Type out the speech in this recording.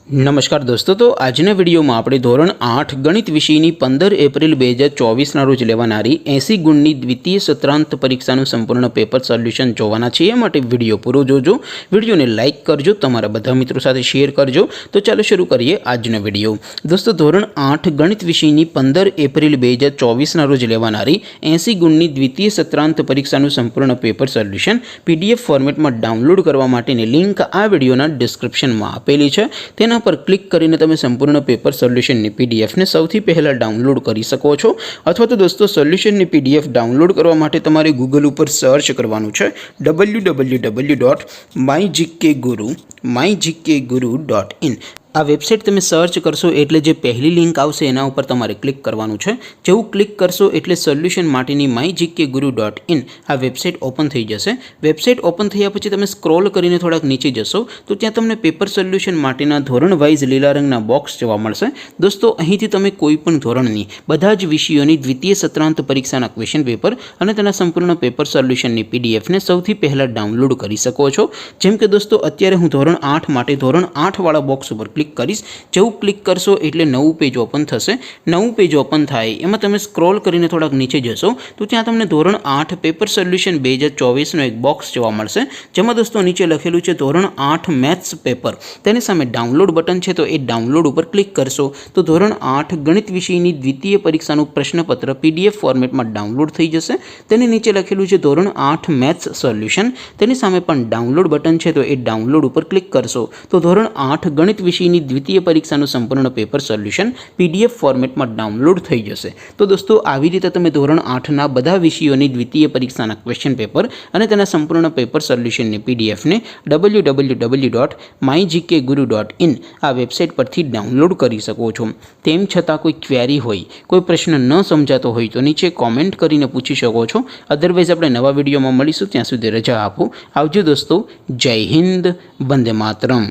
नमस्कार दोस्तों, तो आजना विडियो में આપણે ધોરણ 8 ગણિત વિષયની 15 એપ્રિલ 2024ના રોજ લેવાનારી 80 ગુણની દ્વિતીય સત્રાંત પરીક્ષાનું સંપૂર્ણ પેપર સોલ્યુશન જોવાના છે। એ માટે વિડિયો પૂરો જોજો, વિડિયોને લાઈક કરજો, તમારા બધા મિત્રો સાથે શેર કરજો। તો ચાલો શરૂ કરીએ આજનો વિડિયો। દોસ્તો, ધોરણ 8 ગણિત વિષયની 15 એપ્રિલ 2024ના રોજ લેવાનારી 80 ગુણની દ્વિતીય સત્રાંત પરીક્ષાનું સંપૂર્ણ પેપર સોલ્યુશન PDF ફોર્મેટમાં ડાઉનલોડ કરવા માટેની લિંક આ વિડિયોના ડિસ્ક્રિપ્શનમાં આપેલી છે। તેના पर क्लिक करीने तमे संपूर्ण पेपर सोल्यूशन ની PDF ने સૌથી પહેલા ડાઉનલોડ કરી શકો છો। અથવા તો દોસ્તો, સોલ્યુશન ની PDF ડાઉનલોડ કરવા માટે તમારે ગૂગલ ઉપર સર્ચ કરવાનું છે www.mygkguru.in। आ वेबसाइट तमे सर्च करशो एटले जे पहली लिंक आवशे एना उपर तमारे क्लिक करवानुं छे। जेवुं क्लिक करशो एटले सोल्यूशन माटेनी mygkguru.in आ वेबसाइट ओपन थई जशे। वेबसाइट ओपन थया पछी तमे स्क्रॉल करीने थोड़ाक नीचे जशो तो त्यां तमने पेपर सोल्यूशन माटेना धोरण वाइज लीला रंगना बॉक्स जोवा मळशे। दोस्तों, અહીંથી તમે કોઈપણ ધોરણની બધા જ વિષયોની દ્વિતીય સત્રાંત પરીક્ષાના ક્વેશ્ચન પેપર અને તેના સંપૂર્ણ પેપર સોલ્યુશનની PDF ને સૌથી પહેલા ડાઉનલોડ કરી શકો છો। જેમ કે દોસ્તો, અત્યારે હું ધોરણ 8 માટે ધોરણ 8 વાળા બોક્સ ઉપર क्लिक करीश। जेवुं क्लिक करशो एटले नवुं पेज ओपन थशे। नवुं पेज ओपन थाय एमां तमे स्क्रॉल करीने थोड़ाक नीचे जशो तो त्यां तमने धोरण 8 पेपर सोल्यूशन 2024 नो एक बॉक्स जोवा मळशे। जेमां दोस्तों नीचे लखेलुं छे धोरण 8 मैथ्स पेपर। तेनी सामे डाउनलोड बटन छे तो ए डाउनलोड उपर क्लिक करशो तो धोरण 8 गणित विषयनी द्वितीय परीक्षानुं प्रश्नपत्र PDF फॉर्मेटमां डाउनलोड थई जशे। तेनी नीचे लखेलुं छे धोरण 8 मैथ्स सोल्यूशन। तेनी सामे पण डाउनलोड बटन छे तो ए डाउनलोड उपर क्लिक करशो तो धोरण 8 गणित विषयनी द्वितीय परीक्षाનું સંપૂર્ણ પેપર સોલ્યુશન PDF ફોર્મેટમાં ડાઉનલોડ થઈ જશે। તો દોસ્તો, આવી રીતે તમે ધોરણ 8ના બધા વિષયોની દ્વિતીય પરીક્ષાના ક્વેશ્ચન પેપર અને તેના સંપૂર્ણ પેપર સોલ્યુશનની PDF ને www.mygkguru.in આ વેબસાઇટ પરથી ડાઉનલોડ કરી શકો છો। તેમ છતાં કોઈ ક્વેરી હોય, કોઈ પ્રશ્ન ન સમજાતો હોય તો નીચે કોમેન્ટ કરીને પૂછી શકો છો। અધરવાઇઝ આપણે નવા વિડીયોમાં મળીશું, ત્યાં સુધી રજા આપો। આવજો દોસ્તો, જય હિન્દ, વંદે માતરમ।